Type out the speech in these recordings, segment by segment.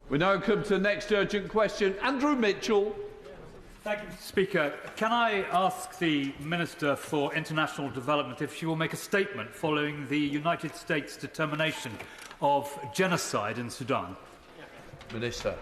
We now come to the next urgent question. Andrew Mitchell. Thank you, Mr. Speaker. Can I ask the Minister for International Development if she will make a statement following the United States determination of genocide in Sudan? Minister.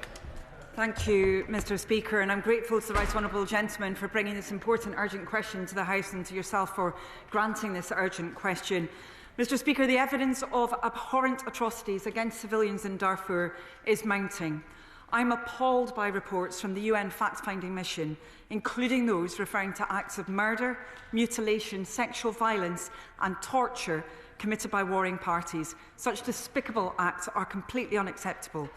Thank you, Mr. Speaker, and I'm grateful to the Right Honourable Gentleman for bringing this important urgent question to the House and to yourself for granting this urgent question. Mr. Speaker, the evidence of abhorrent atrocities against civilians in Darfur is mounting. I'm appalled by reports from the UN fact-finding mission, including those referring to acts of murder, mutilation, sexual violence and torture committed by warring parties. Such despicable acts are completely unacceptable.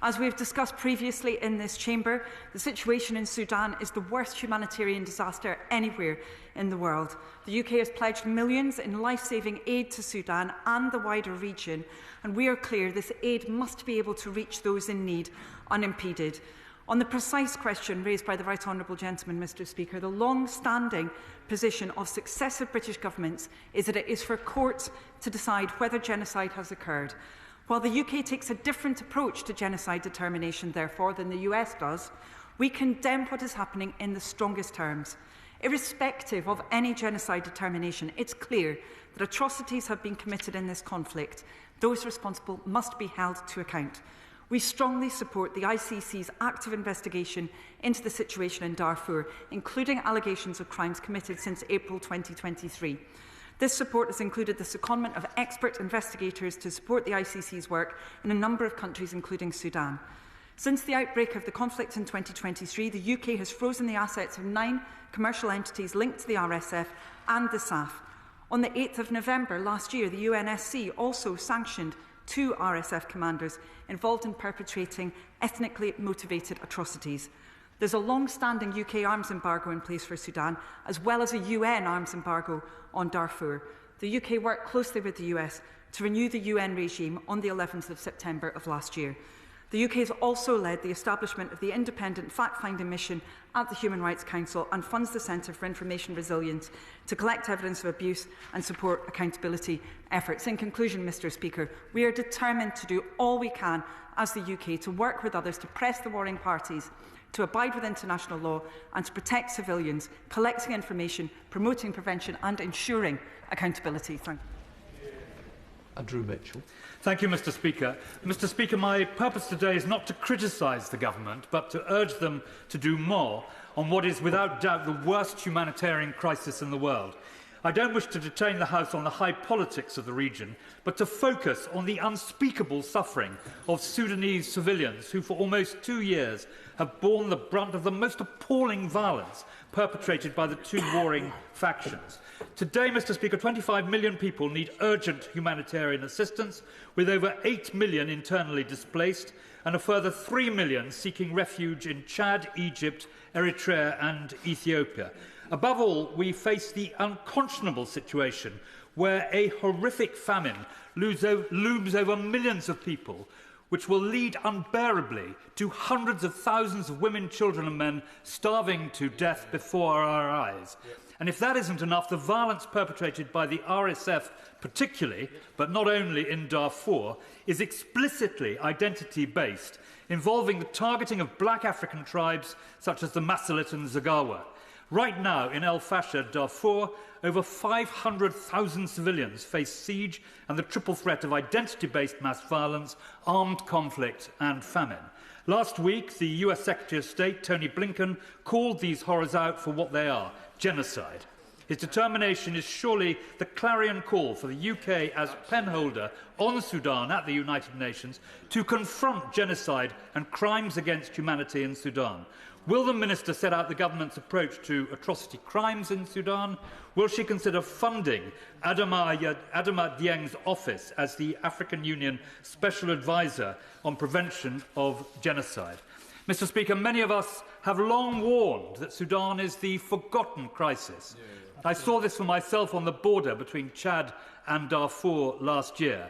As we have discussed previously in this chamber, the situation in Sudan is the worst humanitarian disaster anywhere in the world. The UK has pledged millions in life-saving aid to Sudan and the wider region, and we are clear this aid must be able to reach those in need unimpeded. On the precise question raised by the Right Honourable Gentleman, Mr. Speaker, the long-standing position of successive British governments is that it is for courts to decide whether genocide has occurred. While the UK takes a different approach to genocide determination, therefore, than the US does, we condemn what is happening in the strongest terms. Irrespective of any genocide determination, it's clear that atrocities have been committed in this conflict. Those responsible must be held to account. We strongly support the ICC's active investigation into the situation in Darfur, including allegations of crimes committed since April 2023. This support has included the secondment of expert investigators to support the ICC's work in a number of countries, including Sudan. Since the outbreak of the conflict in 2023, the UK has frozen the assets of 9 commercial entities linked to the RSF and the SAF. On the 8th of November last year, the UNSC also sanctioned 2 RSF commanders involved in perpetrating ethnically motivated atrocities. There's a long-standing UK arms embargo in place for Sudan, as well as a UN arms embargo on Darfur. The UK worked closely with the US to renew the UN regime on the 11th of September of last year. The UK has also led the establishment of the independent fact-finding mission at the Human Rights Council and funds the Centre for Information Resilience to collect evidence of abuse and support accountability efforts. In conclusion, Mr. Speaker, we are determined to do all we can as the UK to work with others to press the warring parties to abide with international law and to protect civilians, collecting information, promoting prevention and ensuring accountability. Thank you. Andrew Mitchell. Thank you, Mr. Speaker. Mr. Speaker, my purpose today is not to criticise the government, but to urge them to do more on what is without doubt the worst humanitarian crisis in the world. I don't wish to detain the House on the high politics of the region, but to focus on the unspeakable suffering of Sudanese civilians who for almost 2 years have borne the brunt of the most appalling violence perpetrated by the 2 warring factions. Today, Mr. Speaker, 25 million people need urgent humanitarian assistance, with over 8 million internally displaced and a further 3 million seeking refuge in Chad, Egypt, Eritrea and Ethiopia. Above all, we face the unconscionable situation where a horrific famine looms over millions of people, which will lead unbearably to hundreds of thousands of women, children and men starving to death before our eyes. And if that isn't enough, the violence perpetrated by the RSF particularly, but not only in Darfur, is explicitly identity-based, involving the targeting of black African tribes such as the Masalit and Zagawa. Right now, in El Fasher, Darfur, over 500,000 civilians face siege and the triple threat of identity-based mass violence, armed conflict and famine. Last week, the US Secretary of State, Tony Blinken, called these horrors out for what they are: genocide. His determination is surely the clarion call for the UK as penholder on Sudan at the United Nations to confront genocide and crimes against humanity in Sudan. Will the Minister set out the government's approach to atrocity crimes in Sudan? Will she consider funding Adama Dieng's office as the African Union Special Advisor on Prevention of Genocide? Mr. Speaker, many of us have long warned that Sudan is the forgotten crisis. I saw this for myself on the border between Chad and Darfur last year,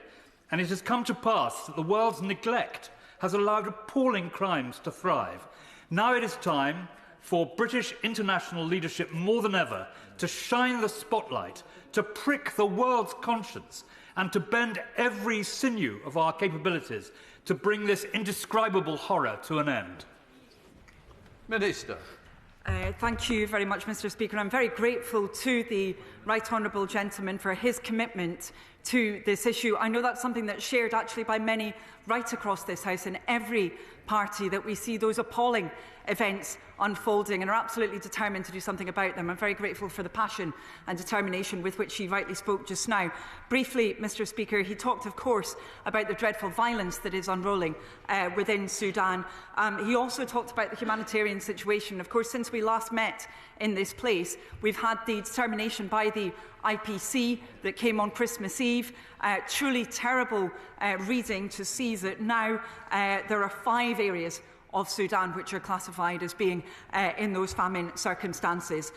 and it has come to pass that the world's neglect has allowed appalling crimes to thrive. Now it is time for British international leadership more than ever to shine the spotlight, to prick the world's conscience, and to bend every sinew of our capabilities to bring this indescribable horror to an end. Minister. Thank you very much, Mr. Speaker. I'm very grateful to the Right Honourable Gentleman for his commitment to this issue. I know that's something that's shared actually by many right across this House, in every party, that we see those appalling events unfolding and are absolutely determined to do something about them. I'm very grateful for the passion and determination with which he rightly spoke just now. Briefly, Mr. Speaker, he talked, of course, about the dreadful violence that is unrolling within Sudan. He also talked about the humanitarian situation. Of course, since we last met in this place, we've had the determination by the IPC that came on Christmas Eve. Truly terrible reading to see that now there are 5 areas of Sudan which are classified as being in those famine circumstances.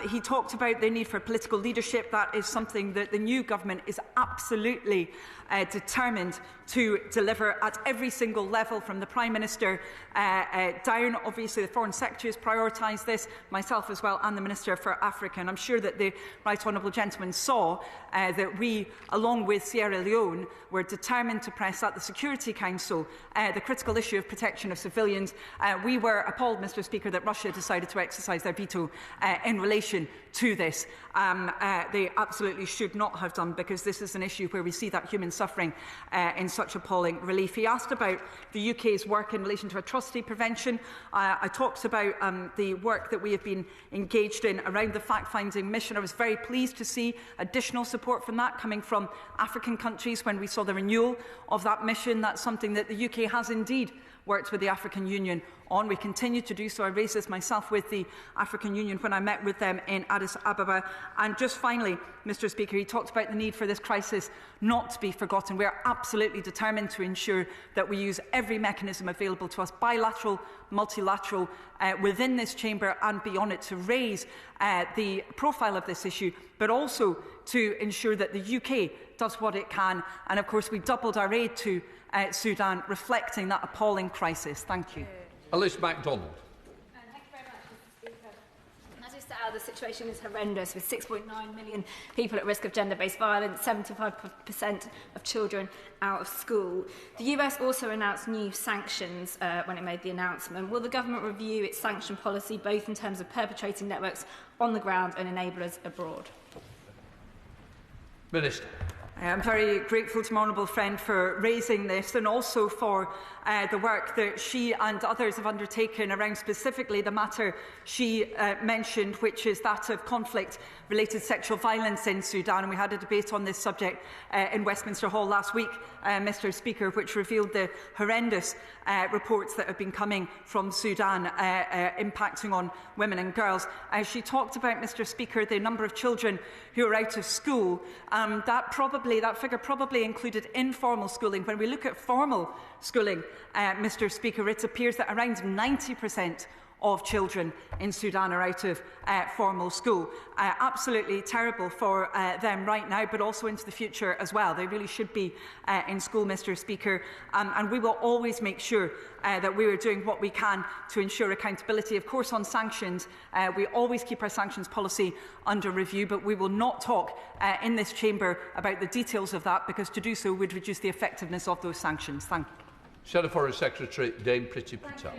He talked about the need for political leadership. That is something that the new government is absolutely determined to deliver at every single level, from the Prime Minister down. Obviously, the Foreign Secretary has prioritised this, myself as well, and the Minister for Africa. And I'm sure that the Right Honourable Gentleman saw that we, along with Sierra Leone, were determined to press at the Security Council the critical issue of protection of civilians. We were appalled, Mr. Speaker, that Russia decided to exercise their veto in relation to this. They absolutely should not have done, because this is an issue where we see that human suffering in such appalling relief. He asked about the UK's work in relation to atrocity prevention. I talked about the work that we have been engaged in around the fact-finding mission. I was very pleased to see additional support from that coming from African countries when we saw the renewal of that mission. That's something that the UK has indeed worked with the African Union on. We continue to do so. I raised this myself with the African Union when I met with them in Addis Ababa. And just finally, Mr. Speaker, he talked about the need for this crisis not to be forgotten. We are absolutely determined to ensure that we use every mechanism available to us, bilateral, multilateral, within this chamber and beyond it, to raise the profile of this issue, but also to ensure that the UK does what it can. And of course, we doubled our aid to Sudan, reflecting that appalling crisis. Thank you. Anneliese Macdonald. Thank you very much, Mr. Speaker. As you said, the situation is horrendous, with 6.9 million people at risk of gender-based violence, 75% of children out of school. The US also announced new sanctions when it made the announcement. Will the government review its sanction policy, both in terms of perpetrating networks on the ground and enablers abroad? Minister. I'm very grateful to my honourable friend for raising this, and also for the work that she and others have undertaken around specifically the matter she mentioned, which is that of conflict-related sexual violence in Sudan. And we had a debate on this subject in Westminster Hall last week, Mr. Speaker, which revealed the horrendous reports that have been coming from Sudan impacting on women and girls. She talked about, Mr. Speaker, the number of children who are out of school. That figure probably included informal schooling. When we look at formal schooling, Mr. Speaker, it appears that around 90% of children in Sudan are out of formal school. Absolutely terrible for them right now, but also into the future as well. They really should be in school, Mr. Speaker, and we will always make sure that we are doing what we can to ensure accountability. Of course, on sanctions, we always keep our sanctions policy under review, but we will not talk in this chamber about the details of that, because to do so would reduce the effectiveness of those sanctions. Thank you. Shadow Foreign Secretary Dame Priti Patel.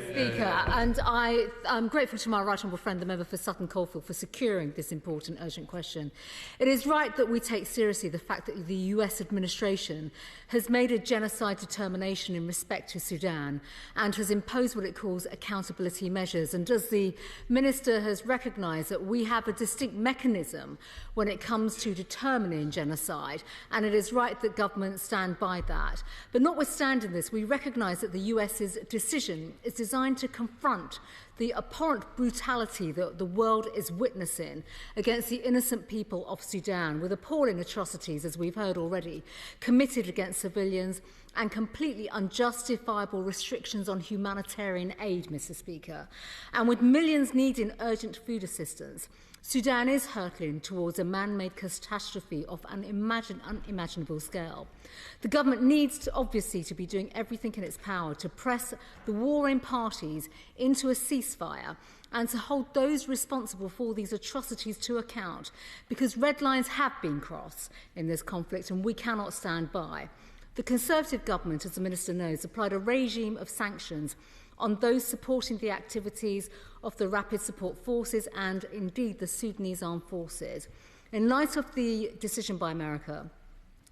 Speaker, and I'm grateful to my right honourable friend, the member for Sutton Coldfield, for securing this important urgent question. It is right that we take seriously the fact that the US administration has made a genocide determination in respect to Sudan and has imposed what it calls accountability measures. And as the Minister has recognised, that we have a distinct mechanism when it comes to determining genocide, and it is right that governments stand by that. But notwithstanding this, we recognise that the US's decision is designed to confront the abhorrent brutality that the world is witnessing against the innocent people of Sudan, with appalling atrocities, as we've heard already, committed against civilians and completely unjustifiable restrictions on humanitarian aid, Mr. Speaker. And with millions needing urgent food assistance, Sudan is hurtling towards a man-made catastrophe of an unimaginable scale. The government needs to, obviously, to be doing everything in its power to press the warring parties into a ceasefire ceasefire and to hold those responsible for these atrocities to account, because red lines have been crossed in this conflict and we cannot stand by. The Conservative government, as the Minister knows, applied a regime of sanctions on those supporting the activities of the Rapid Support Forces and, indeed, the Sudanese Armed Forces. In light of the decision by America,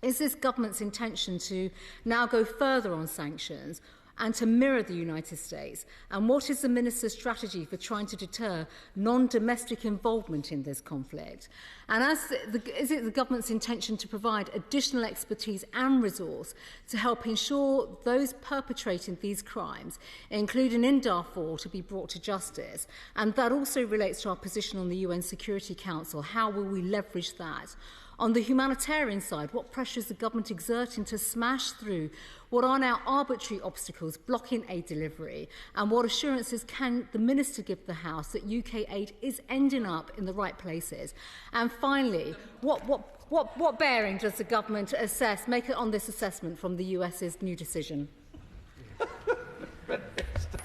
is this government's intention to now go further on sanctions and to mirror the United States? And what is the Minister's strategy for trying to deter non-domestic involvement in this conflict? And is it the government's intention to provide additional expertise and resource to help ensure those perpetrating these crimes, including in Darfur, to be brought to justice? And that also relates to our position on the UN Security Council. How will we leverage that? On the humanitarian side, what pressure is the government exerting to smash through what are now arbitrary obstacles blocking aid delivery? And what assurances can the Minister give the House that UK aid is ending up in the right places? And finally, what bearing does the government make on this assessment from the US's new decision?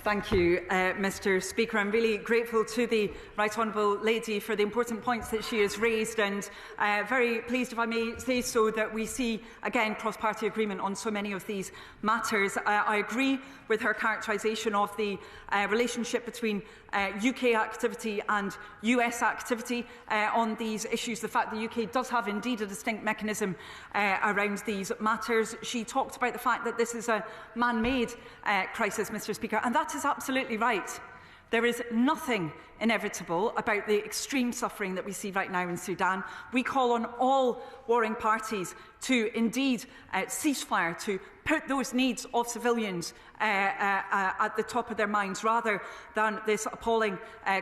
Thank you, Mr. Speaker. I'm really grateful to the Right Honourable Lady for the important points that she has raised, and very pleased, if I may say so, that we see, again, cross-party agreement on so many of these matters. I agree with her characterisation of the relationship between UK activity and US activity on these issues. The fact the UK does have indeed a distinct mechanism around these matters. She talked about the fact that this is a man-made crisis, Mr. Speaker, and that is absolutely right. There is nothing inevitable about the extreme suffering that we see right now in Sudan. We call on all warring parties to indeed cease fire, to put those needs of civilians at the top of their minds rather than this appalling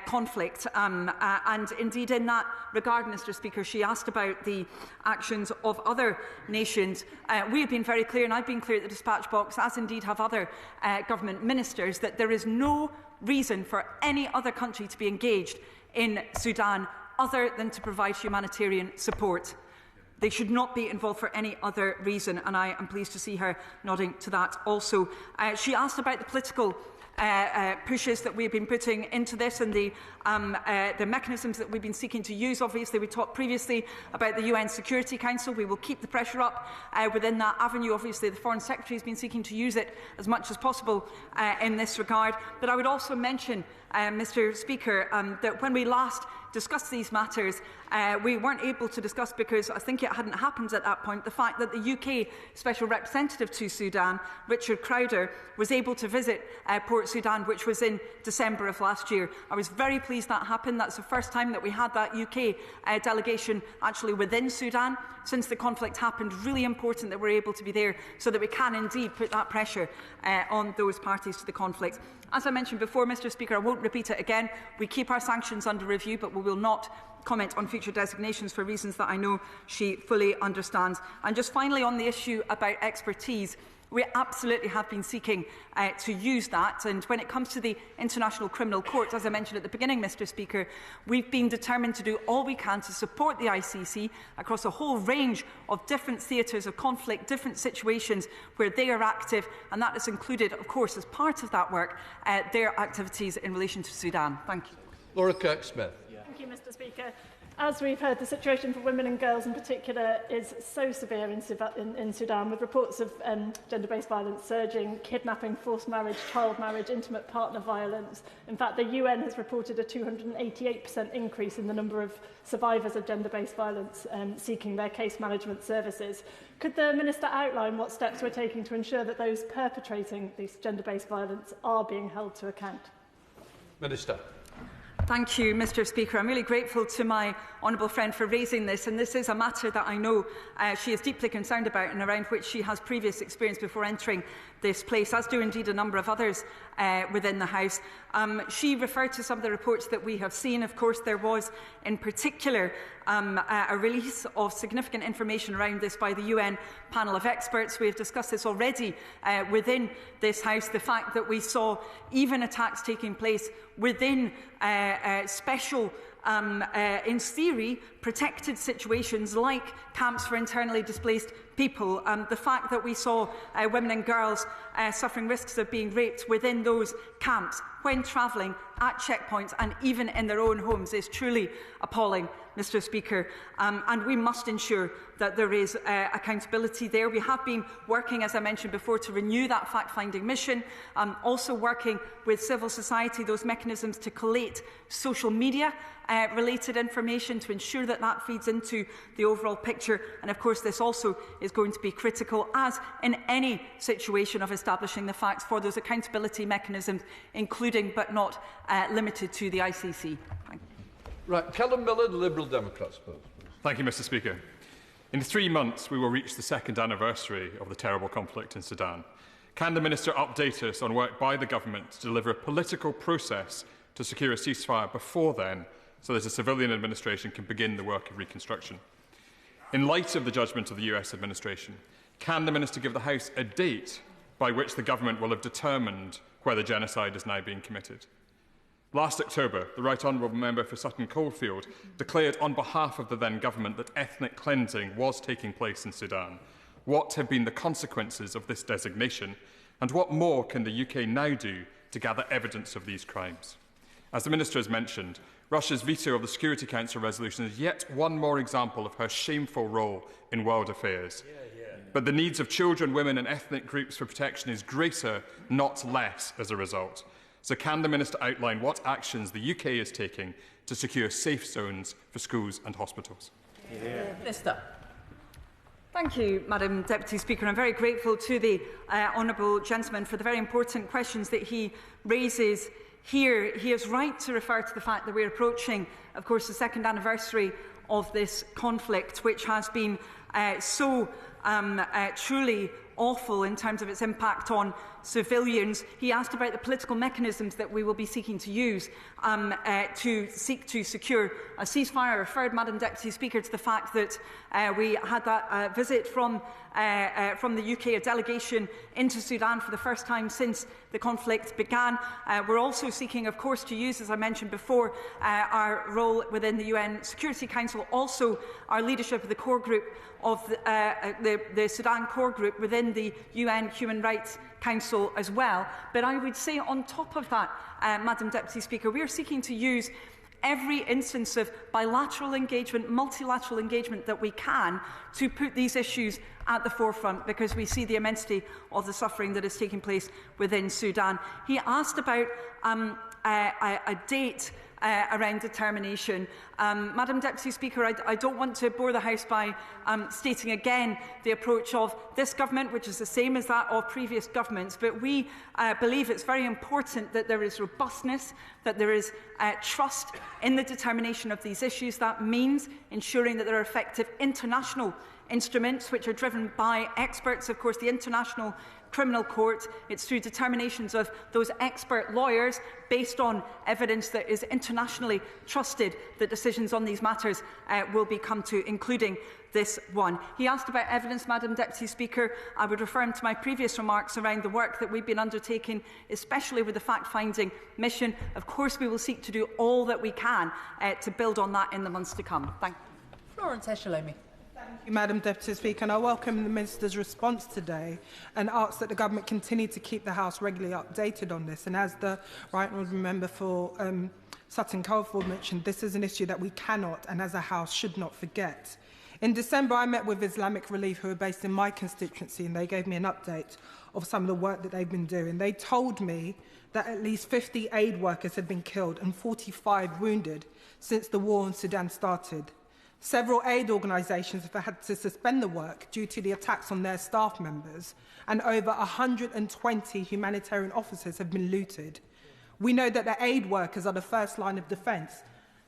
conflict. And indeed, in that regard, Mr. Speaker, she asked about the actions of other nations. We have been very clear, and I've been clear at the dispatch box, as indeed have other government ministers, that there is no reason for any other country to be engaged in Sudan other than to provide humanitarian support. They should not be involved for any other reason, and I am pleased to see her nodding to that also. She asked about the political pushes that we've been putting into this and the mechanisms that we've been seeking to use. Obviously, we talked previously about the UN Security Council. We will keep the pressure up within that avenue. Obviously, the Foreign Secretary has been seeking to use it as much as possible in this regard. But I would also mention, Mr. Speaker, that when we last discussed these matters, we weren't able to discuss, because I think it hadn't happened at that point, the fact that the UK Special Representative to Sudan, Richard Crowder, was able to visit Port Sudan, which was in December of last year. I was very pleased that happened. That's the first time that we had that UK delegation actually within Sudan since the conflict happened. Really important that we're able to be there so that we can indeed put that pressure on those parties to the conflict. As I mentioned before, Mr. Speaker, I won't repeat it again. We keep our sanctions under review, but we will not comment on future designations for reasons that I know she fully understands. And just finally, on the issue about expertise, we absolutely have been seeking to use that. And when it comes to the International Criminal Court, as I mentioned at the beginning, Mr. Speaker, we've been determined to do all we can to support the ICC across a whole range of different theatres of conflict, different situations where they are active. And that has included, of course, as part of that work, their activities in relation to Sudan. Thank you. Laura Kirk-Smith. Thank you, Mr. Speaker. As we've heard, the situation for women and girls in particular is so severe in Sudan, with reports of gender-based violence surging, kidnapping, forced marriage, child marriage, intimate partner violence. In fact, the UN has reported a 288% increase in the number of survivors of gender-based violence seeking their case management services. Could the Minister outline what steps we're taking to ensure that those perpetrating this gender-based violence are being held to account? Minister. Thank you, Mr. Speaker. I'm really grateful to my honourable friend for raising this, and this is a matter that I know she is deeply concerned about and around which she has previous experience before entering this place, as do indeed a number of others within the House. She referred to some of the reports that we have seen. Of course, there was in particular a release of significant information around this by the UN panel of experts. We have discussed this already within this House, the fact that we saw even attacks taking place within special, in theory, protected situations like camps for internally displaced people. The fact that we saw women and girls suffering risks of being raped within those camps when travelling, at checkpoints and even in their own homes is truly appalling, Mr Speaker, and we must ensure that there is accountability there. We have been working, as I mentioned before, to renew that fact-finding mission, also working with civil society, those mechanisms to collate social media related information to ensure that that feeds into the overall picture. And of course this also is going to be critical, as in any situation of establishing the facts, for those accountability mechanisms, including but not limited to the ICC. Thank you. Right, Callum Miller, the Liberal Democrats. Thank you, Mr Speaker. In 3 months, we will reach the 2nd anniversary of the terrible conflict in Sudan. Can the Minister update us on work by the government to deliver a political process to secure a ceasefire before then, so that a civilian administration can begin the work of reconstruction? In light of the judgment of the US administration, can the Minister give the House a date by which the government will have determined whether genocide is now being committed? Last October, the Right Honourable Member for Sutton Coldfield declared on behalf of the then government that ethnic cleansing was taking place in Sudan. What have been the consequences of this designation, and what more can the UK now do to gather evidence of these crimes? As the Minister has mentioned, Russia's veto of the Security Council resolution is yet one more example of her shameful role in world affairs. But the needs of children, women and ethnic groups for protection is greater, not less, as a result. So can the Minister outline what actions the UK is taking to secure safe zones for schools and hospitals? Minister. Thank you, Madam Deputy Speaker. I'm very grateful to the honourable gentleman for the very important questions that he raises here. He is right to refer to the fact that we're approaching, of course, the 2nd anniversary of this conflict, which has been so truly awful in terms of its impact on civilians. He asked about the political mechanisms that we will be seeking to use to seek to secure a ceasefire. I referred, Madam Deputy Speaker, to the fact that we had that visit from the UK, a delegation into Sudan for the first time since the conflict began. We're also seeking, of course, to use, as I mentioned before, our role within the UN Security Council, also our leadership of the core group of the Sudan core group within the UN Human Rights Council as well. But I would say on top of that, Madam Deputy Speaker, we are seeking to use every instance of bilateral engagement, multilateral engagement that we can to put these issues at the forefront, because we see the immensity of the suffering that is taking place within Sudan. He asked about a date around determination. Madam Deputy Speaker, I don't want to bore the House by stating again the approach of this government, which is the same as that of previous governments, but we believe it's very important that there is robustness, that there is trust in the determination of these issues. That means ensuring that there are effective international instruments which are driven by experts. Of course, the International Criminal Court, it's through determinations of those expert lawyers based on evidence that is internationally trusted that decisions on these matters will be come to, including this one. He asked about evidence, Madam Deputy Speaker. I would refer him to my previous remarks around the work that we've been undertaking, especially with the fact-finding mission. Of course, we will seek to do all that we can to build on that in the months to come. Thank you. Florence Eshelemi. Thank you, Madam Deputy Speaker, and I welcome the Minister's response today and ask that the Government continue to keep the House regularly updated on this. And as the Right Honourable Member for Sutton Coldfield mentioned, this is an issue that we cannot and as a House should not forget. In December, I met with Islamic Relief, who are based in my constituency, and they gave me an update of some of the work that they've been doing. They told me that at least 50 aid workers had been killed and 45 wounded since the war in Sudan started. Several aid organisations have had to suspend the work due to the attacks on their staff members, and over 120 humanitarian offices have been looted. We know that the aid workers are the first line of defence,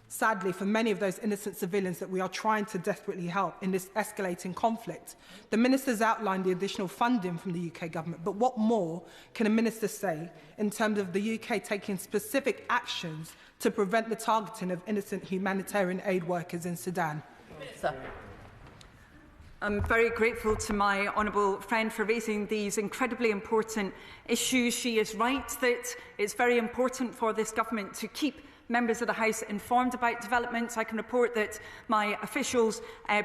sadly, for many of those innocent civilians that we are trying to desperately help in this escalating conflict. The Minister's outlined the additional funding from the UK Government, but what more can a Minister say in terms of the UK taking specific actions to prevent the targeting of innocent humanitarian aid workers in Sudan? Minister. I'm very grateful to my honourable friend for raising these incredibly important issues. She is right that it's very important for this government to keep members of the House informed about developments. I can report that my officials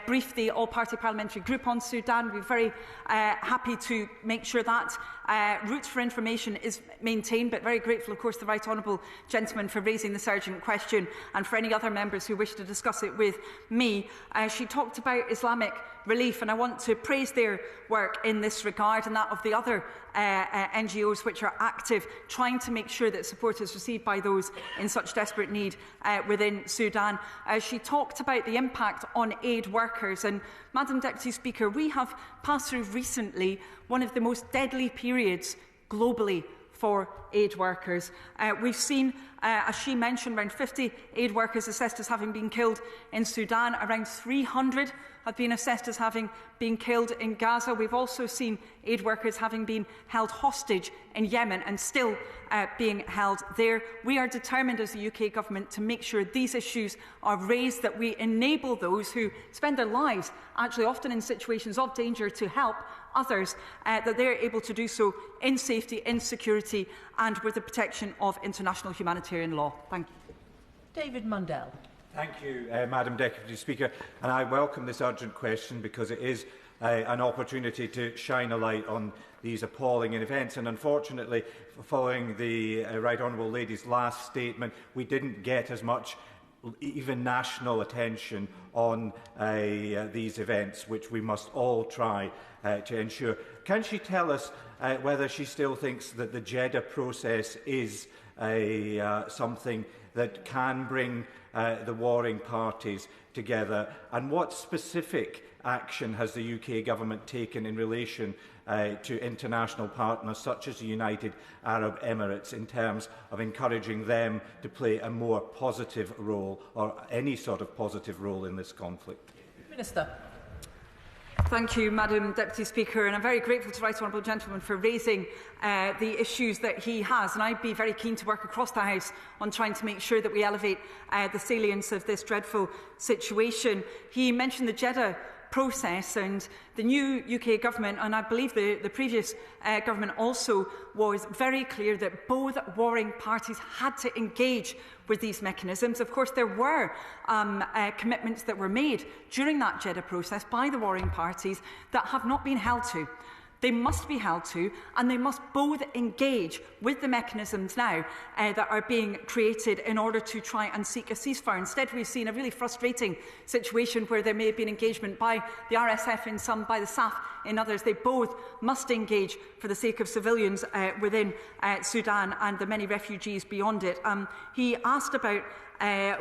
briefed the all-party parliamentary group on Sudan. We're very happy to make sure that route for information is maintained, but very grateful, of course, to the Right Honourable Gentleman for raising this urgent question, and for any other members who wish to discuss it with me. She talked about Islamic Relief, and I want to praise their work in this regard and that of the other NGOs which are active, trying to make sure that support is received by those in such desperate need within Sudan. She talked about the impact on aid workers, and Madam Deputy Speaker, we have passed through recently one of the most deadly periods globally for aid workers. We've seen, as she mentioned, around 50 aid workers assessed as having been killed in Sudan. Around 300 have been assessed as having been killed in Gaza. We've also seen aid workers having been held hostage in Yemen and still being held there. We are determined as the UK Government to make sure these issues are raised, that we enable those who spend their lives actually often in situations of danger to help others, that they are able to do so in safety, in security and with the protection of international humanitarian law. Thank you. David Mundell. Thank you, Madam Deputy Speaker, and I welcome this urgent question because it is an opportunity to shine a light on these appalling events. And unfortunately, following the Right Honourable Lady's last statement, we didn't get as much even national attention on these events, which we must all try to ensure. Can she tell us whether she still thinks that the Jeddah process is something that can bring the warring parties together, and what specific action has the UK Government taken in relation to international partners such as the United Arab Emirates in terms of encouraging them to play a more positive role, or any sort of positive role, in this conflict? Minister. Thank you, Madam Deputy Speaker, and I'm very grateful to the Right Honourable Gentleman for raising the issues that he has, and I'd be very keen to work across the House on trying to make sure that we elevate the salience of this dreadful situation. He mentioned the Jeddah process, and the new UK Government, and I believe the previous Government also, was very clear that both warring parties had to engage with these mechanisms. Of course, there were commitments that were made during that Jeddah process by the warring parties that have not been held to. They must be held to, and they must both engage with the mechanisms now that are being created in order to try and seek a ceasefire. Instead, we've seen a really frustrating situation where there may have been engagement by the RSF in some, by the SAF in others. They both must engage for the sake of civilians within Sudan and the many refugees beyond it. He asked about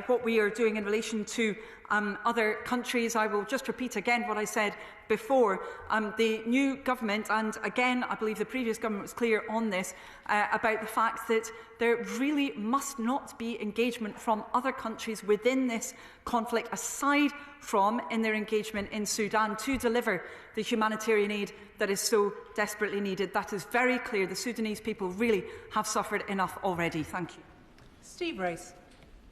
what we are doing in relation to other countries. I will just repeat again what I said before. The new government, and again I believe the previous government was clear on this, about the fact that there really must not be engagement from other countries within this conflict, aside from in their engagement in Sudan, to deliver the humanitarian aid that is so desperately needed. That is very clear. The Sudanese people really have suffered enough already. Thank you. Steve Race.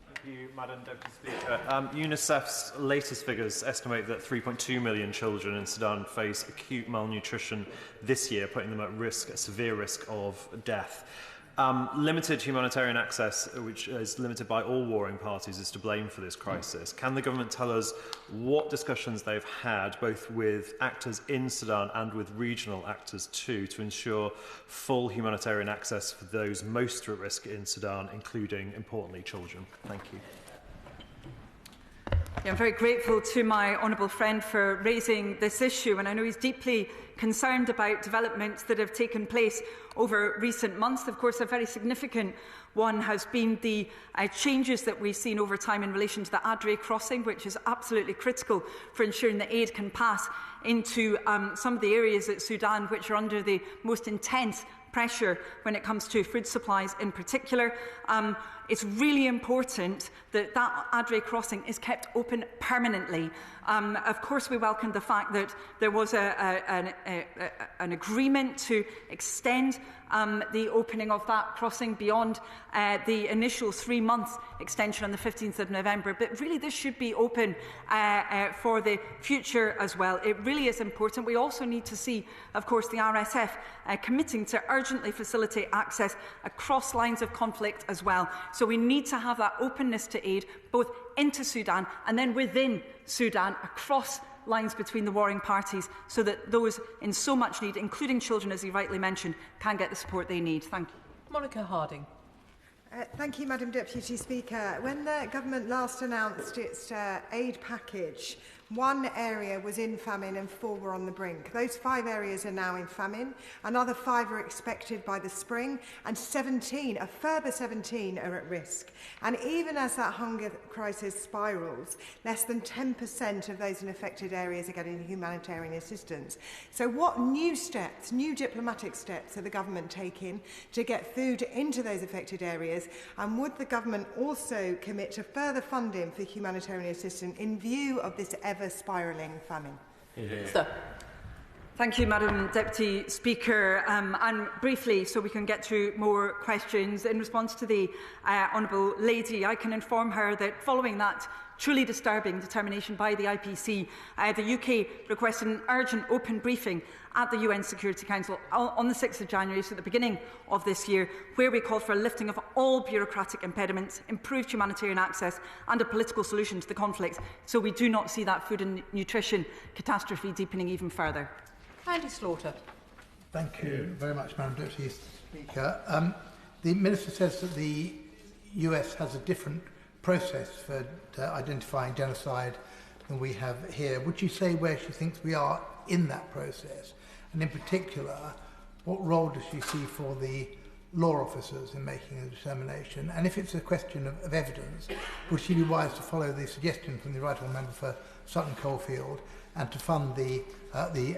Thank you, Madam Deputy Speaker. UNICEF's latest figures estimate that 3.2 million children in Sudan face acute malnutrition this year, putting them at risk, a severe risk of death. Limited humanitarian access, which is limited by all warring parties, is to blame for this crisis. Can the government tell us what discussions they've had, both with actors in Sudan and with regional actors too, to ensure full humanitarian access for those most at risk in Sudan, including, importantly, children? Thank you. Yeah, I'm very grateful to my honourable friend for raising this issue, and I know he's deeply concerned about developments that have taken place over recent months. Of course, a very significant one has been the changes that we've seen over time in relation to the Adre crossing, which is absolutely critical for ensuring that aid can pass into some of the areas at Sudan which are under the most intense pressure when it comes to food supplies in particular. It's really important that that Adre crossing is kept open permanently. Of course, we welcomed the fact that there was an agreement to extend the opening of that crossing beyond the initial 3-month extension on the 15th of November. But really, this should be open for the future as well. It really is important. We also need to see, of course, the RSF committing to urgently facilitate access across lines of conflict as well. So we need to have that openness to aid, both into Sudan and then within Sudan, across lines between the warring parties, so that those in so much need, including children, as he rightly mentioned, can get the support they need. Thank you. Monica Harding. Thank you, Madam Deputy Speaker. When the government last announced its aid package, 1 area was in famine and 4 were on the brink. Those 5 areas are now in famine. Another 5 are expected by the spring, and a further 17 are at risk. And even as that hunger crisis spirals, less than 10% of those in affected areas are getting humanitarian assistance. So what new steps, new diplomatic steps, are the government taking to get food into those affected areas? And would the government also commit to further funding for humanitarian assistance in view of this ever-spiralling famine? Sir. Thank you, Madam Deputy Speaker. And briefly, so we can get to more questions, in response to the Honourable Lady, I can inform her that following that truly disturbing determination by the IPC, the UK requested an urgent open briefing at the UN Security Council on the 6th of January, so at the beginning of this year, where we called for a lifting of all bureaucratic impediments, improved humanitarian access and a political solution to the conflict. So we do not see that food and nutrition catastrophe deepening even further. Andy Slaughter. Thank you very much, Madam Deputy Speaker. The Minister says that the US has a different process for identifying genocide than we have here. Would you say where she thinks we are in that process? And in particular, what role does she see for the law officers in making a determination? And if it's a question of evidence, would she be wise to follow the suggestion from the Right Honourable Member for Sutton Coldfield and to fund the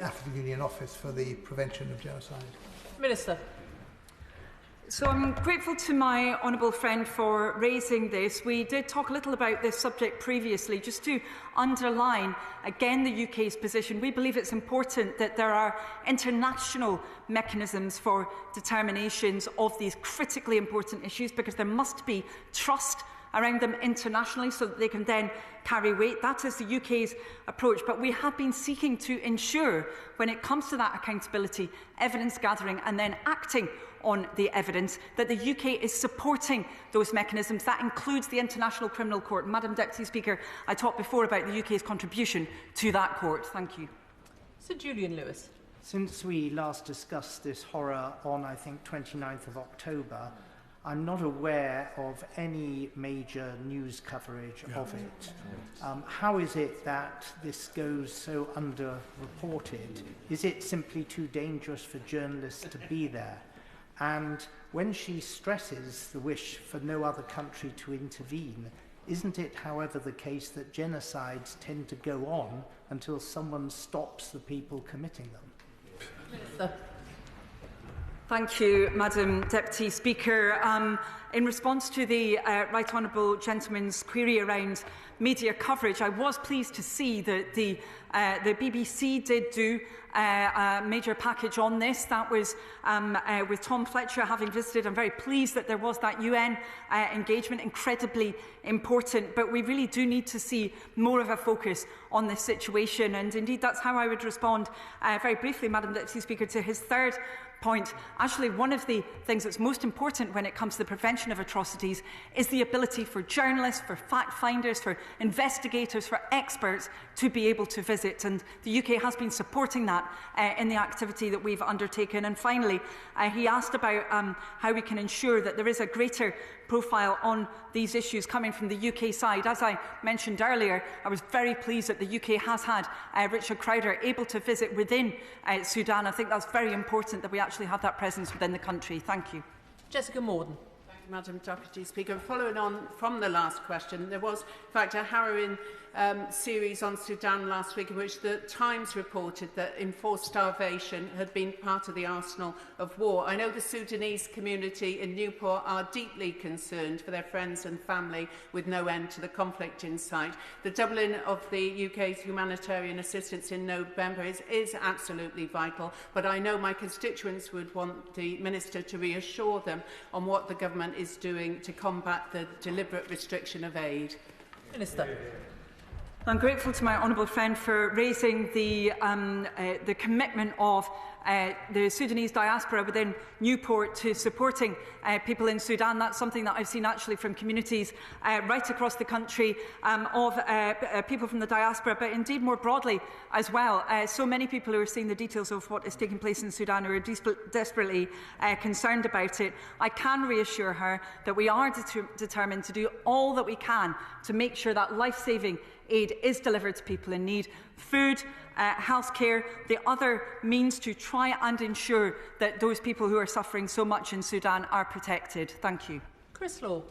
African Union Office for the Prevention of Genocide? Minister. So I'm grateful to my honourable friend for raising this. We did talk a little about this subject previously. Just to underline again the UK's position, we believe it's important that there are international mechanisms for determinations of these critically important issues, because there must be trust around them internationally so that they can then carry weight. That is the UK's approach. But we have been seeking to ensure, when it comes to that accountability, evidence gathering and then acting on the evidence, that the UK is supporting those mechanisms. That includes the International Criminal Court. Madam Deputy Speaker, I talked before about the UK's contribution to that court. Thank you. Sir Julian Lewis. Since we last discussed this horror on, I think, 29th of October, I'm not aware of any major news coverage of it. How is it that this goes so underreported? Is it simply too dangerous for journalists to be there? And when she stresses the wish for no other country to intervene, isn't it, however, the case that genocides tend to go on until someone stops the people committing them? Minister. Thank you, Madam Deputy Speaker. In response to the Right Honourable Gentleman's query around media coverage, I was pleased to see that the BBC did do a major package on this. That was with Tom Fletcher having visited. I'm very pleased that there was that UN engagement, incredibly important. But we really do need to see more of a focus on this situation. And indeed, that's how I would respond very briefly, Madam Deputy Speaker, to his third point. Actually, one of the things that's most important when it comes to the prevention of atrocities is the ability for journalists, for fact finders, for investigators, for experts to be able to visit. And the UK has been supporting that in the activity that we've undertaken. And finally, he asked about how we can ensure that there is a greater profile on these issues coming from the UK side. As I mentioned earlier, I was very pleased that the UK has had Richard Crowder able to visit within Sudan. I think that's very important that we actually have that presence within the country. Thank you. Jessica Morden. Thank you, Madam Deputy Speaker. Following on from the last question, there was, in fact, a harrowing series on Sudan last week in which the Times reported that enforced starvation had been part of the arsenal of war. I know the Sudanese community in Newport are deeply concerned for their friends and family with no end to the conflict in sight. The doubling of the UK's humanitarian assistance in November is absolutely vital, but I know my constituents would want the Minister to reassure them on what the government is doing to combat the deliberate restriction of aid. Minister. I'm grateful to my honourable friend for raising the commitment of the Sudanese diaspora within Newport to supporting people in Sudan. That's something that I've seen actually from communities right across the country of people from the diaspora, but indeed more broadly as well. So many people who are seeing the details of what is taking place in Sudan who are desperately concerned about it. I can reassure her that we are determined to do all that we can to make sure that life-saving aid is delivered to people in need. Food, healthcare, the other means to try and ensure that those people who are suffering so much in Sudan are protected. Thank you. Chris Law.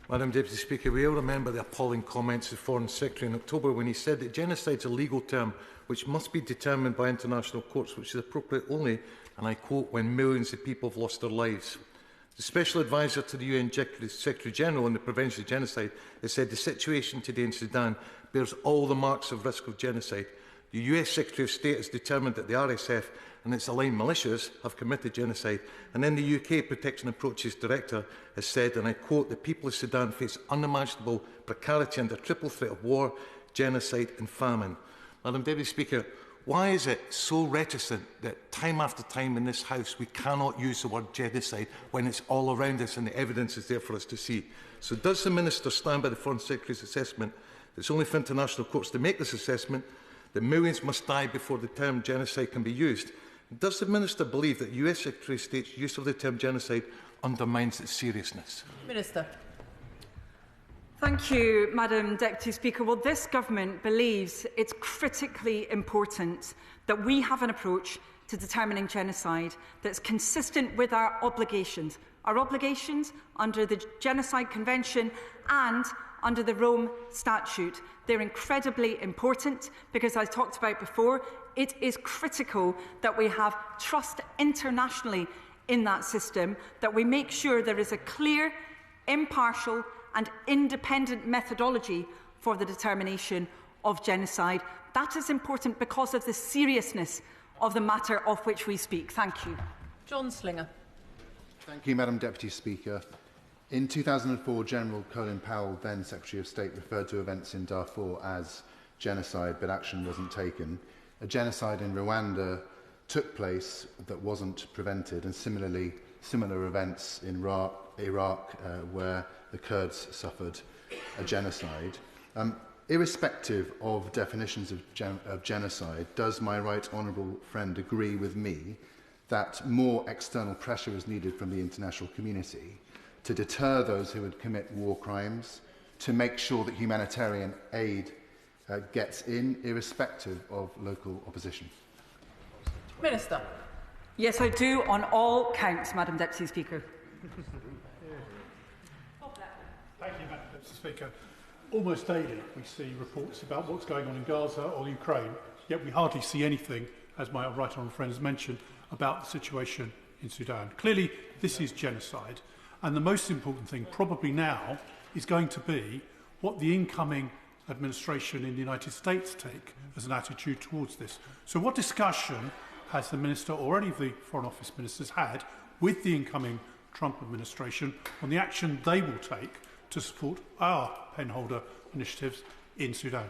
Madam Deputy Speaker, we all remember the appalling comments of the Foreign Secretary in October when he said that genocide is a legal term which must be determined by international courts, which is appropriate only, and I quote, when millions of people have lost their lives. The Special Advisor to the UN Secretary-General on the Prevention of Genocide has said the situation today in Sudan bears all the marks of risk of genocide. The US Secretary of State has determined that the RSF and its aligned militias have committed genocide. And then the UK Protection Approaches Director has said, and I quote, the people of Sudan face unimaginable precarity under triple threat of war, genocide and famine. Madam Deputy Speaker, why is it so reticent that time after time in this House we cannot use the word genocide when it's all around us and the evidence is there for us to see? So does the Minister stand by the Foreign Secretary's assessment that it's only for international courts to make this assessment, that millions must die before the term genocide can be used? Does the Minister believe that US Secretary of State's use of the term genocide undermines its seriousness? Minister. Thank you, Madam Deputy Speaker. Well, this government believes it's critically important that we have an approach to determining genocide that's consistent with our obligations under the Genocide Convention and under the Rome Statute. They're incredibly important because, as I talked about before, it is critical that we have trust internationally in that system, that we make sure there is a clear, impartial and independent methodology for the determination of genocide. That is important because of the seriousness of the matter of which we speak. Thank you. John Slinger. Thank you, Madam Deputy Speaker. In 2004, General Colin Powell, then Secretary of State, referred to events in Darfur as genocide, but action wasn't taken. A genocide in Rwanda took place that wasn't prevented, and similar events in Iraq where the Kurds suffered a genocide. Irrespective of definitions of genocide, does my right honourable friend agree with me that more external pressure is needed from the international community to deter those who would commit war crimes, to make sure that humanitarian aid gets in, irrespective of local opposition? Minister. Yes, I do, on all counts, Madam Deputy Speaker. Thank you, Madam Deputy Speaker. Almost daily we see reports about what's going on in Gaza or Ukraine, yet we hardly see anything, as my right honourable friend has mentioned, about the situation in Sudan. Clearly, this is genocide, and the most important thing probably now is going to be what the incoming administration in the United States take as an attitude towards this. So what discussion has the Minister or any of the Foreign Office ministers had with the incoming Trump administration on the action they will take to support our penholder initiatives in Sudan?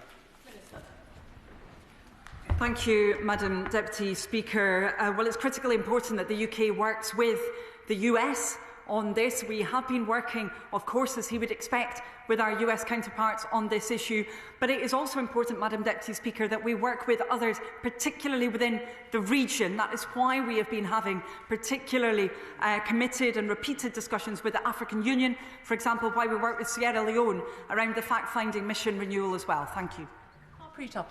Thank you, Madam Deputy Speaker. Well, it's critically important that the UK works with the US on this. We have been working, of course, as he would expect, with our US counterparts on this issue. But it is also important, Madam Deputy Speaker, that we work with others, particularly within the region. That is why we have been having particularly committed and repeated discussions with the African Union, for example, why we work with Sierra Leone around the fact-finding mission renewal as well. Thank you. Priti.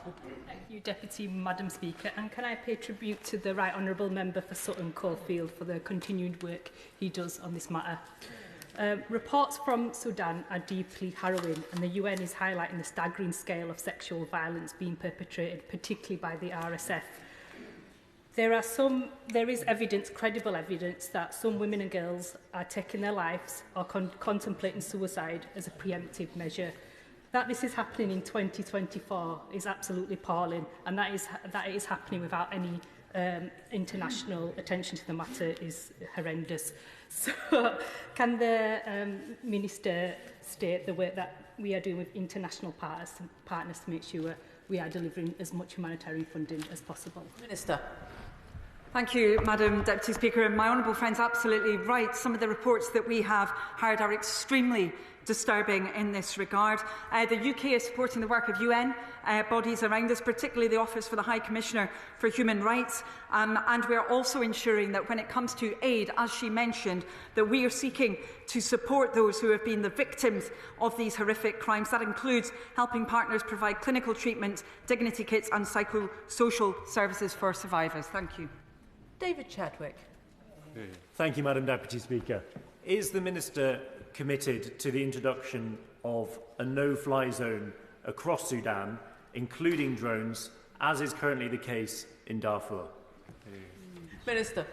Thank you, Deputy Madam Speaker. And can I pay tribute to the Right Honourable Member for Sutton Coldfield for the continued work he does on this matter. Reports from Sudan are deeply harrowing, and the UN is highlighting the staggering scale of sexual violence being perpetrated, particularly by the RSF. There is evidence, credible evidence, that some women and girls are taking their lives or contemplating suicide as a preemptive measure. That this is happening in 2024 is absolutely appalling, and that is happening without any international attention to the matter is horrendous. So, can the Minister state the work that we are doing with international partners to make sure we are delivering as much humanitarian funding as possible. Minister. Thank you, Madam Deputy Speaker. And my honourable friend's absolutely right. Some of the reports that we have heard are extremely disturbing in this regard. The UK is supporting the work of UN bodies around us, particularly the Office for the High Commissioner for Human Rights, and we are also ensuring that when it comes to aid, as she mentioned, that we are seeking to support those who have been the victims of these horrific crimes. That includes helping partners provide clinical treatment, dignity kits and psychosocial services for survivors. Thank you. David Chadwick. Thank you, Madam Deputy Speaker. Is the Minister committed to the introduction of a no-fly zone across Sudan, including drones, as is currently the case in Darfur? Minister.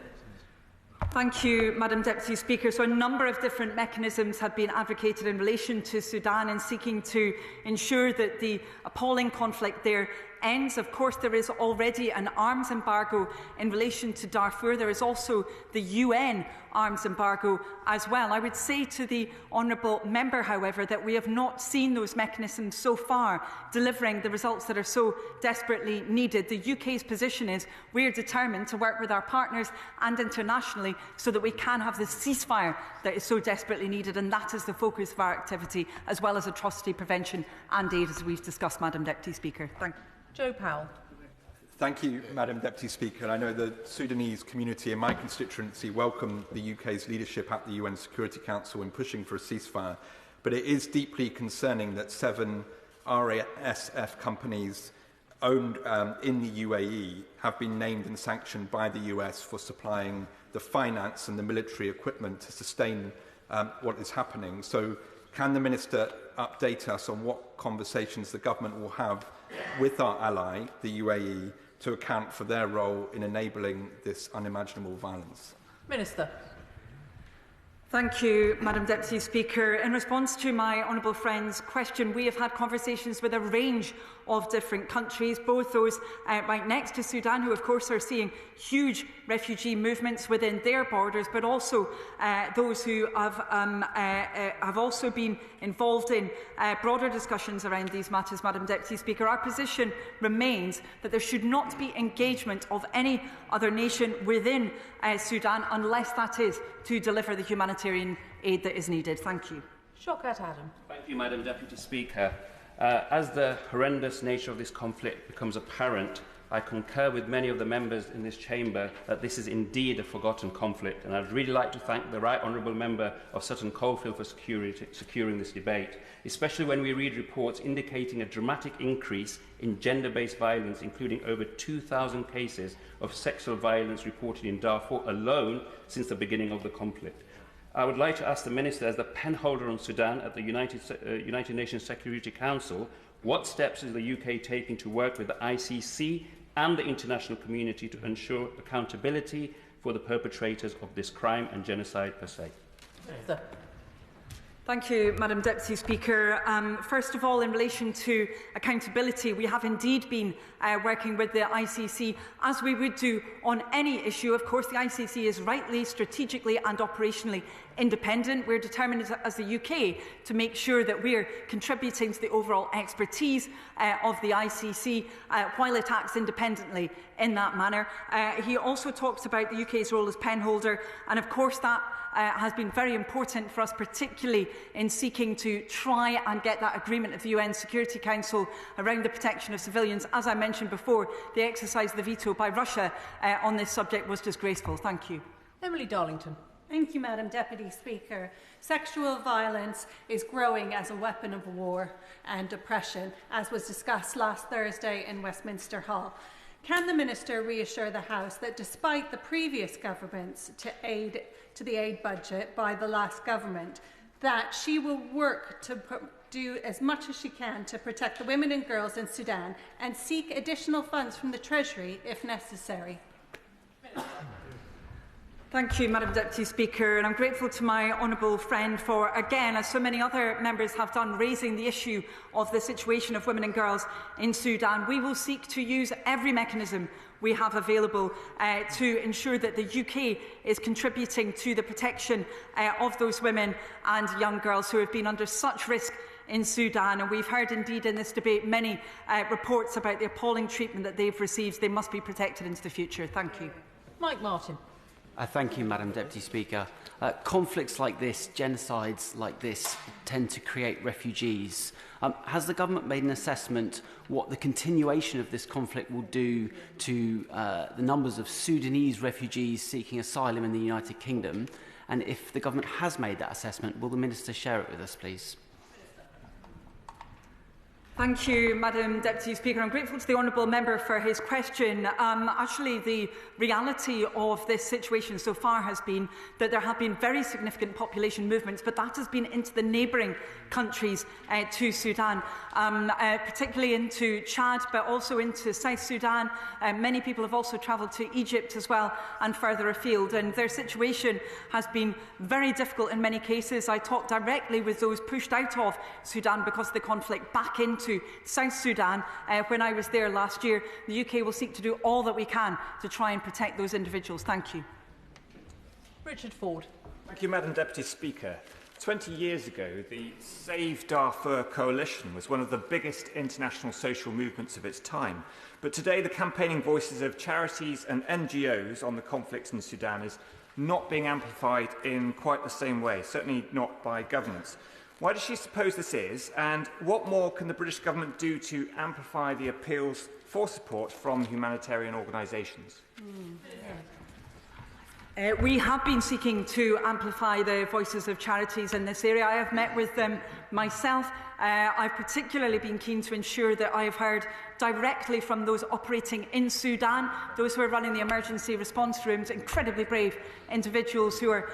Thank you, Madam Deputy Speaker. So a number of different mechanisms have been advocated in relation to Sudan in seeking to ensure that the appalling conflict there ends. Of course, there is already an arms embargo in relation to Darfur. There is also the UN arms embargo as well. I would say to the honourable member, however, that we have not seen those mechanisms so far delivering the results that are so desperately needed. The UK's position is we are determined to work with our partners and internationally so that we can have the ceasefire that is so desperately needed, and that is the focus of our activity, as well as atrocity prevention and aid, as we've discussed, Madam Deputy Speaker. Thank you. Joe Powell. Thank you, Madam Deputy Speaker. I know the Sudanese community in my constituency welcome the UK's leadership at the UN Security Council in pushing for a ceasefire, but it is deeply concerning that 7 RSF companies owned in the UAE have been named and sanctioned by the US for supplying the finance and the military equipment to sustain what is happening. So can the Minister update us on what conversations the government will have with our ally, the UAE, to account for their role in enabling this unimaginable violence? Minister. Thank you, Madam Deputy Speaker. In response to my honourable friend's question, we have had conversations with a range of different countries, both those right next to Sudan, who of course are seeing huge refugee movements within their borders, but also those who have also been involved in broader discussions around these matters, Madam Deputy Speaker. Our position remains that there should not be engagement of any other nation within Sudan unless that is to deliver the humanitarian aid that is needed. Thank you. Shaukat Adam. Thank you, Madam Deputy Speaker. As the horrendous nature of this conflict becomes apparent, I concur with many of the members in this chamber that this is indeed a forgotten conflict, and I'd really like to thank the Right Honourable Member of Sutton Coldfield for securing this debate, especially when we read reports indicating a dramatic increase in gender-based violence, including over 2,000 cases of sexual violence reported in Darfur alone since the beginning of the conflict. I would like to ask the Minister, as the penholder on Sudan at the United Nations Security Council, what steps is the UK taking to work with the ICC and the international community to ensure accountability for the perpetrators of this crime and genocide per se? Minister. Thank you, Madam Deputy Speaker. First of all, in relation to accountability, we have indeed been working with the ICC, as we would do on any issue. Of course, the ICC is rightly, strategically and operationally independent. We're determined as the UK to make sure that we're contributing to the overall expertise of the ICC while it acts independently in that manner. He also talks about the UK's role as penholder, and of course that has been very important for us, particularly in seeking to try and get that agreement of the UN Security Council around the protection of civilians. As I mentioned before, the exercise of the veto by Russia on this subject was disgraceful. Thank you. Emily Darlington. Thank you, Madam Deputy Speaker. Sexual violence is growing as a weapon of war and oppression, as was discussed last Thursday in Westminster Hall. Can the Minister reassure the House that despite the previous governments to the aid budget by the last government, that she will work to do as much as she can to protect the women and girls in Sudan and seek additional funds from the Treasury if necessary? Thank you, Madam Deputy Speaker, and I'm grateful to my honourable friend for, again, as so many other members have done, raising the issue of the situation of women and girls in Sudan. We will seek to use every mechanism we have available to ensure that the UK is contributing to the protection of those women and young girls who have been under such risk in Sudan, and we've heard indeed in this debate many reports about the appalling treatment that they've received. They must be protected into the future. Thank you. Mike Martin. Thank you, Madam Deputy Speaker. Conflicts like this, genocides like this, tend to create refugees. Has the government made an assessment what the continuation of this conflict will do to the numbers of Sudanese refugees seeking asylum in the United Kingdom? And if the government has made that assessment, will the Minister share it with us, please? Thank you, Madam Deputy Speaker. I'm grateful to the honourable member for his question. Actually, the reality of this situation so far has been that there have been very significant population movements, but that has been into the neighbouring countries to Sudan, particularly into Chad, but also into South Sudan. Many people have also travelled to Egypt as well and further afield, and their situation has been very difficult in many cases. I talked directly with those pushed out of Sudan because of the conflict back into South Sudan when I was there last year. The UK will seek to do all that we can to try and protect those individuals. Thank you. Richard Ford. Thank you, Madam Deputy Speaker. 20 years ago, the Save Darfur Coalition was one of the biggest international social movements of its time. But today, the campaigning voices of charities and NGOs on the conflicts in Sudan is not being amplified in quite the same way, certainly not by governments. Why does she suppose this is, and what more can the British government do to amplify the appeals for support from humanitarian organisations? We have been seeking to amplify the voices of charities in this area. I have met with them myself. I've particularly been keen to ensure that I have heard directly from those operating in Sudan, those who are running the emergency response rooms, incredibly brave individuals who are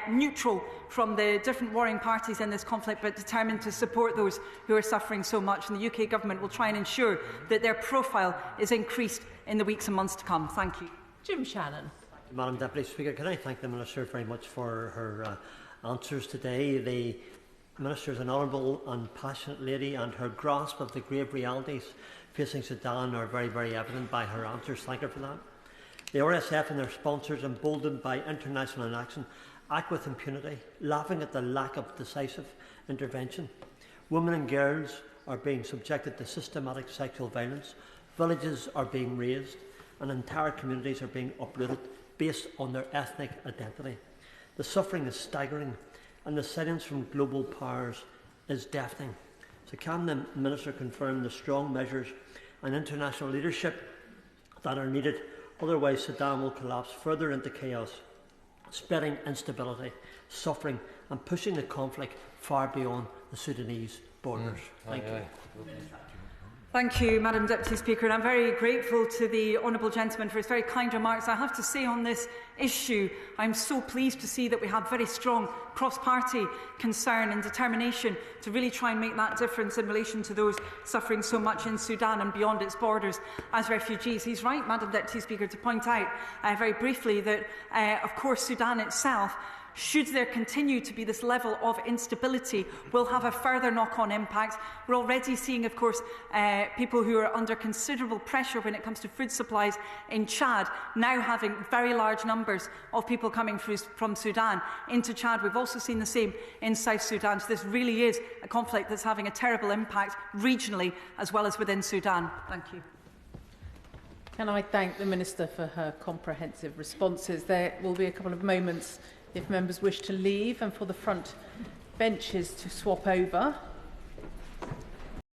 neutral from the different warring parties in this conflict, but determined to support those who are suffering so much. And the UK government will try and ensure that their profile is increased in the weeks and months to come. Thank you. Jim Shannon. Madam Deputy Speaker, can I thank the Minister very much for her answers today. The Minister is an honourable and passionate lady, and her grasp of the grave realities facing Sudan are very, very evident by her answers. Thank her for that. The RSF and their sponsors, emboldened by international inaction, act with impunity, laughing at the lack of decisive intervention. Women and girls are being subjected to systematic sexual violence, villages are being razed, and entire communities are being uprooted based on their ethnic identity. The suffering is staggering, and the silence from global powers is deafening. So can the Minister confirm the strong measures and international leadership that are needed? Otherwise, Sudan will collapse further into chaos, spreading instability, suffering, and pushing the conflict far beyond the Sudanese borders. Thank you. Thank you, Madam Deputy Speaker, and I'm very grateful to the honourable gentleman for his very kind remarks. I have to say on this issue, I'm so pleased to see that we have very strong cross-party concern and determination to really try and make that difference in relation to those suffering so much in Sudan and beyond its borders as refugees. He's right, Madam Deputy Speaker, to point out very briefly that, of course, Sudan itself, should there continue to be this level of instability, will have a further knock-on impact. We're already seeing, of course, people who are under considerable pressure when it comes to food supplies in Chad, now having very large numbers of people coming from Sudan into Chad. We've also seen the same in South Sudan. So this really is a conflict that's having a terrible impact regionally as well as within Sudan. Thank you. Can I thank the Minister for her comprehensive responses? There will be a couple of moments if members wish to leave and for the front benches to swap over.